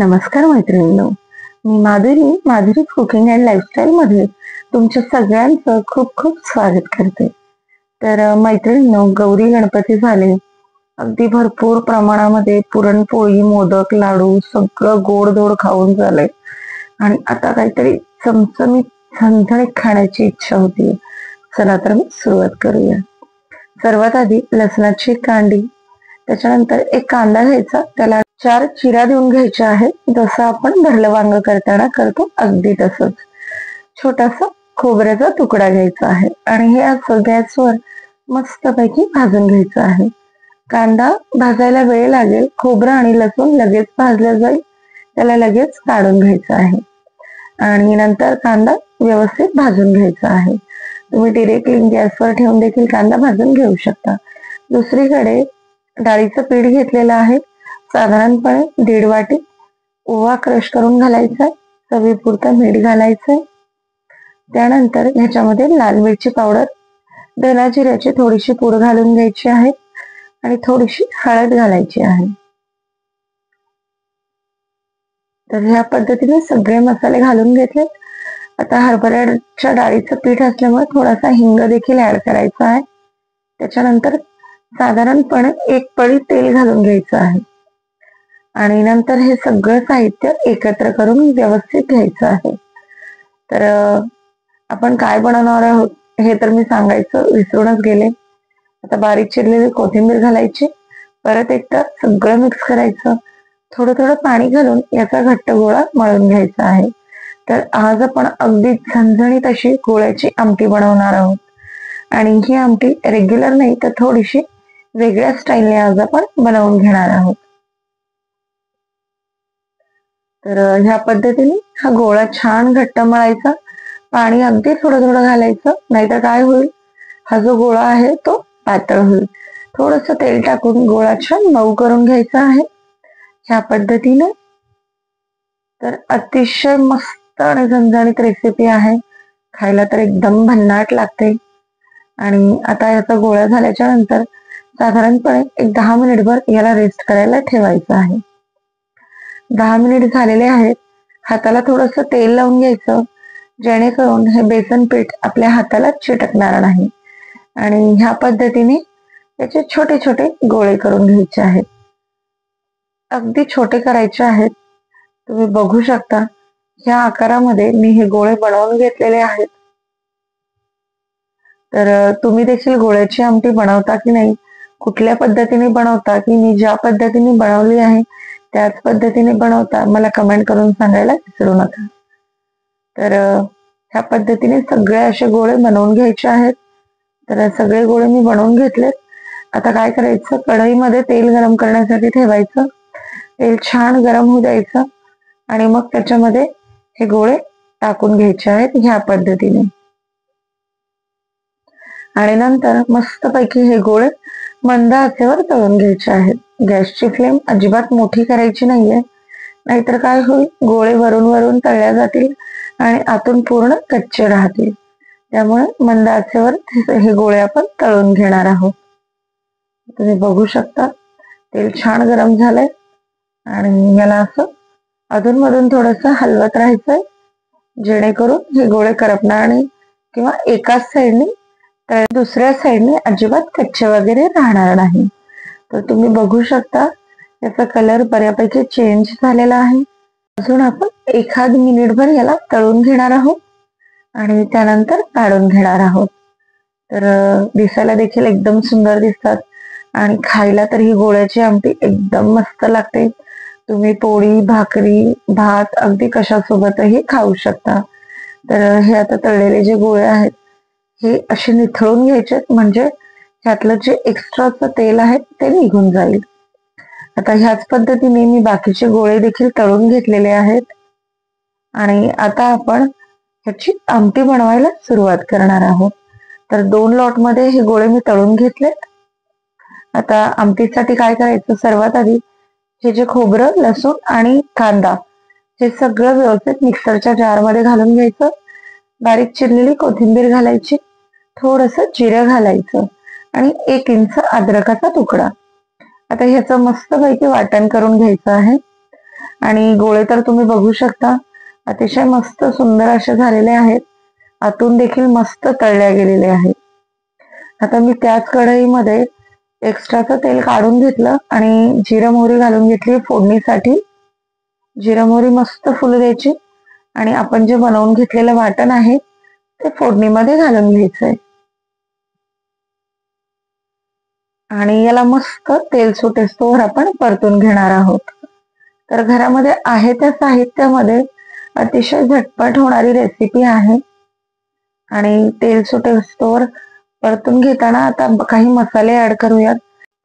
नमस्कार मैत्रिणींनो, मी माधुरीच cooking and lifestyle मध्ये तुमच्या सगळ्यांचं खूप खूप स्वागत करते. तर मैत्रिणींनो, गौरी गणपती झाले, अगदी भरपूर प्रमाणामध्ये पुरणपोळी, मोदक, लाडू सगळं गोडधोड खाऊन झालंय आणि आता काहीतरी चमचमीत झणझणीत खाण्याची इच्छा होती. चला तर मग सुरुवात करूया. सर्वात आधी लसणाची कांडी, त्याच्यानंतर एक कांदा घ्यायचा, त्याला 4 चिरा देऊन घ्यायच्या आहेत. जसं आपण भरलं वांग करताना करतो अगदी तसंच. छोटासा खोबऱ्याचा तुकडा घ्यायचा आहे आणि हे असं गॅसवर मस्तपैकी भाजून घ्यायचं आहे. कांदा भाजायला वेळ लागेल, खोबरं आणि लसूण लगेच भाजलं जाईल, त्याला लगेच काढून घ्यायचं आहे आणि नंतर कांदा व्यवस्थित भाजून घ्यायचा आहे. तुम्ही डिरेक्टली गॅसवर ठेवून देखील कांदा भाजून घेऊ शकता. दुसरीकडे डाळीचं पीठ घेतलेलं आहे, साधारणपणे 1.5 वाटी. ओवा क्रश करून घालायचा, चवीपुरतं मीठ घालायचंय. त्यानंतर ह्याच्यामध्ये लाल मिरची पावडर, धना जिऱ्याची थोडीशी पूड घालून घ्यायची आहे आणि थोडीशी हळद घालायची आहे. तर ह्या पद्धतीने सगळे मसाले घालून घेतले. आता हरभऱ्याच्या डाळीचं पीठ असल्यामुळे थोडासा हिंग देखील ऍड करायचा आहे. त्याच्यानंतर साधारणपणे 1 पळी तेल घालून घ्यायचं आहे आणि नंतर हे सगळं साहित्य एकत्र करून व्यवस्थित घ्यायचं आहे. तर आपण काय बनवणार आहोत हे तर मी सांगायचं विसरूनच गेले. आता बारीक चिरलेली कोथिंबीर घालायची, परत एकदा सगळं मिक्स करायचं. थोडं थोडं पाणी घालून याचा घट्ट गोळा मळून घ्यायचा आहे. तर आज आपण अगदी झणझणीत अशी गोळ्याची आमटी बनवणार आहोत आणि ही आमटी रेग्युलर नाही तर थोडीशी वेगळ्या स्टाईलने आज आपण बनवून घेणार आहोत. तर ह्या पद्धतीने हा गोळा छान घट्ट मळायचा. पाणी अगदी थोडं थोडं घालायचं, नाहीतर काय होईल, हा जो गोळा आहे तो पातळ होईल. थोडस तेल टाकून गोळा छान मऊ करून घ्यायचा आहे ह्या पद्धतीने. तर अतिशय मस्त आणि झणझणीत रेसिपी आहे, खायला तर एकदम भन्नाट लागते. आणि आता याचा गोळा झाल्याच्या नंतर साधारणपणे एक 10 मिनिटभर याला रेस्ट करायला ठेवायचं आहे. 10 मिनिट झालेले आहेत. हाताला थोडस तेल लावून घ्यायचं, जेणेकरून हे बेसन पीठ आपल्या हाताला चिटकणार नाही. आणि ह्या पद्धतीने त्याचे छोटे छोटे गोळे करून घ्यायचे आहेत. अगदी छोटे करायचे आहेत. तुम्ही बघू शकता ह्या आकारामध्ये मी हे गोळे बनवून घेतलेले आहेत. तर तुम्ही देखील गोळ्याची आमटी बनवता की नाही, कुठल्या पद्धतीने बनवता, की मी ज्या पद्धतीने बनवली आहे त्याच पद्धतीने बनवता, मला कमेंट करून सांगायला विसरू नका. तर ह्या पद्धतीने सगळे असे गोळे बनवून घ्यायचे आहेत. तर सगळे गोळे मी बनवून घेतलेत. आता काय करायचं, कढईमध्ये तेल गरम करण्यासाठी ठेवायचं. तेल छान गरम होऊ द्यायचं आणि मग त्याच्यामध्ये हे गोळे टाकून घ्यायचे आहेत ह्या पद्धतीने. आणि नंतर मस्तपैकी हे गोळे मंद आचेवर तळून घ्यायचे आहेत. गॅसची फ्लेम अजिबात मोठी करायची नाहीये, नाहीतर काय होईल, गोळे वरून वरून तळल्या जातील आणि आतून पूर्ण कच्चे राहतील. त्यामुळे मंद आचेवर हे गोळे आपण तळून घेणार आहोत. तुम्ही बघू शकता तेल छान गरम झालंय आणि याला असं अधूनमधून थोडस हलवत राहायचंय, जेणेकरून हे गोळे करपणार नाही किंवा एकाच साईडने तर दुसऱ्या साईडने अजिबात कच्चे वगैरे राहणार नाही. तर तुम्ही बघू शकता याचा कलर बऱ्यापैकी चेंज झालेला आहे. अजून आपण 1 मिनिटभर याला तळून घेणार आहोत आणि त्यानंतर काढून घेणार आहोत. तर दिसायला देखील एकदम सुंदर दिसतात आणि खायला तर ही गोळ्याची आमटी एकदम मस्त लागते. तुम्ही पोळी, भाकरी, भात अगदी कशासोबतही खाऊ शकता. तर हे आता तळलेले जे गोळे आहेत हे असे निथळून घ्यायचे, म्हणजे ह्यातलं जे एक्स्ट्राचं तेल आहे ते निघून जाईल. आता ह्याच पद्धतीने मी बाकीचे गोळे देखील तळून घेतलेले आहेत आणि आता आपण ह्याची आमटी बनवायला सुरुवात करणार आहोत. तर 2 लॉटमध्ये हे गोळे मी तळून घेतलेत. आता आमटीसाठी काय करायचं, सर्वात आधी हे जे खोबरं, लसूण आणि कांदा हे सगळं व्यवस्थित मिक्सरच्या जारमध्ये घालून घ्यायचं. बारीक चिरलेली कोथिंबीर घालायची, थोडस जिरं घालायचं आणि 1 इंच अद्रकाचा तुकडा. आता ह्याचं मस्तपैकी वाटण करून घ्यायचं आहे. आणि गोळे तर तुम्ही बघू शकता अतिशय मस्त सुंदर असे झालेले आहेत. आतून देखील मस्त तळल्या गेलेले आहेत. आता मी त्याच कढईमध्ये एक्स्ट्राचं तेल काढून घेतलं आणि जिरं मोहरी घालून घेतली फोडणीसाठी. जिरं मोहरी मस्त फुलू द्यायची आणि आपण जे बनवून घेतलेलं वाटण आहे ते फोडणीमध्ये घालून घ्यायचंय आणि याला मस्त तेल सुटेस्तोवर आपण परतून घेणार आहोत. तर घरामध्ये आहे त्या साहित्यामध्ये अतिशय झटपट होणारी रेसिपी आहे आणि तेल सुटेस्तोवर परतून घेताना आता काही मसाले ऍड करूयात.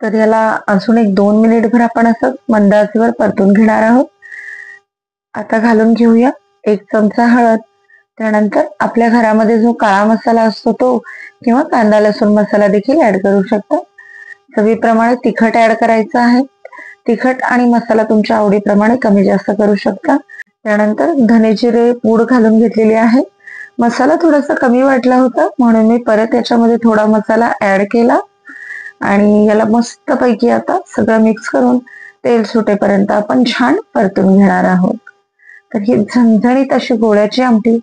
तर याला अजून एक 2 मिनिटभर आपण असं मंद आचेवर परतून घेणार आहोत. आता घालून घेऊया 1 चमचा हळद. त्यानंतर आपल्या घरामध्ये जो काळा मसाला असतो तो किंवा कांदा लसूण मसाला देखील ऍड करू शकता. चवीप्रमाणे तिखट ऍड करायचं आहे. तिखट आणि मसाला तुमच्या आवडीप्रमाणे कमी जास्त करू शकता. त्यानंतर धने जिरे पूड घालून घेतलेली आहे. मसाला थोडासा कमी वाटला होता म्हणून मी परत याच्यामध्ये थोडा मसाला ऍड केला आणि याला मस्तपैकी आता सगळं मिक्स करून तेल सुटेपर्यंत आपण छान परतून घेणार आहोत. तर ही झणझणीत अशी गोळ्याची आमटी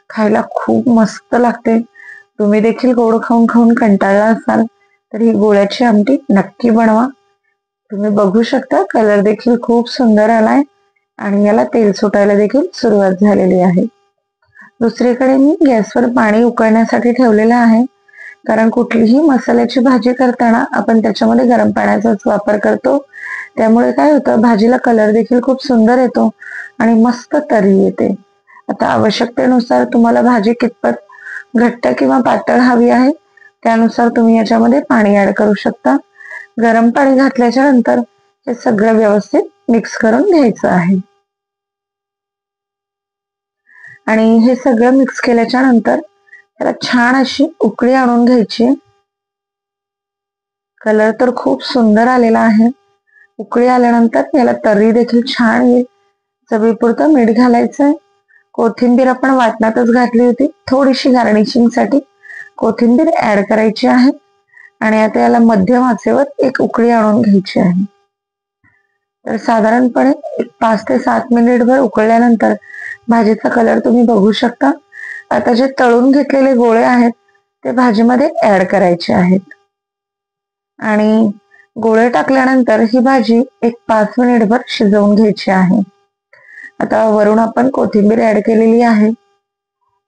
खायला खूप मस्त लागते. तुम्ही देखील गोड खाऊन खाऊन कंटाळला असाल तर ही गोळ्याची आमटी नक्की बनवा. तुम्ही बघू शकता कलर देखील खूप सुंदर आलाय आणि याला तेल सुटायला देखील सुरुवात झालेली आहे. दुसरीकडे मी गॅसवर पाणी उकळण्यासाठी ठेवलेलं आहे, कारण कुठलीही मसाल्याची भाजी करताना आपण त्याच्यामध्ये गरम पाण्याचाच वापर करतो. त्यामुळे काय होतं, भाजीला कलर देखील खूप सुंदर येतो आणि मस्त तरी येते. आता आवश्यकतेनुसार तुम्हाला भाजी कितपत घट्ट किंवा पातळ हवी आहे त्यानुसार तुम्ही याच्यामध्ये पाणी ऍड करू शकता. गरम पाणी घातल्याच्या नंतर हे सगळं व्यवस्थित मिक्स करून घ्यायचं आहे आणि हे सगळं मिक्स केल्याच्या नंतर त्याला छान अशी उकळी आणून घ्यायची. कलर तर खूप सुंदर आलेला आहे. उकळी आल्यानंतर याला तर्री देखील छान येईल. चवीपुरतं मीठ घालायचंय. कोथिंबीर आपण वाटणातच घातली होती. थोडीशी गार्निशिंग साठी कोथिंबीर ऍड करायची आहे आणि आता याला मध्यम आचेवर एक उकळी आणून घ्यायची आहे. तर साधारणपणे 5 ते 7 मिनिटभर उकळल्यानंतर भाजीचा कलर तुम्ही बघू शकता. आता जे तळून घेतलेले गोळे आहेत ते भाजीमध्ये ऍड करायचे आहेत आणि गोळे टाकल्यानंतर ही भाजी एक 5 मिनिटभर शिजवून घ्यायची आहे. आता वरून आपण कोथिंबीर ऍड केलेली आहे.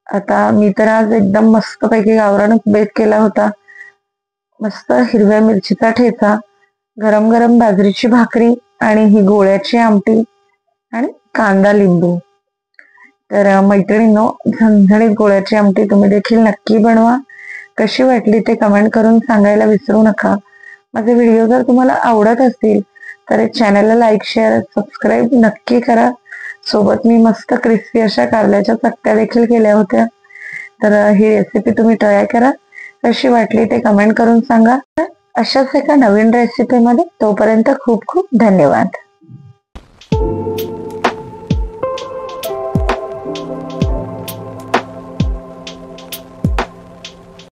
आता मी तर आज एकदम मस्तपैकी गावरान बेत केला होता. मस्त हिरव्या मिरचीचा ठेचा, गरम गरम बाजरीची भाकरी आणि ही गोळ्याची आमटी आणि कांदा लिंबू. तर मैत्रिणींनो, झणझणीत गोळ्याची आमटी तुम्ही देखील नक्की बनवा. कशी वाटली ते कमेंट करून सांगायला विसरू नका. माझे व्हिडिओ जर तुम्हाला आवडत असतील तर चॅनलला लाईक शेअर सबस्क्राईब नक्की करा. सोबत मी मस्त क्रिस्पी अशा कारल्याच्या चकत्या देखील केल्या होत्या. तर ही रेसिपी तुम्ही ट्राय करा. कशी वाटली ते कमेंट करून सांगा. अशाच एका नवीन रेसिपीमध्ये तोपर्यंत खूप खूप धन्यवाद.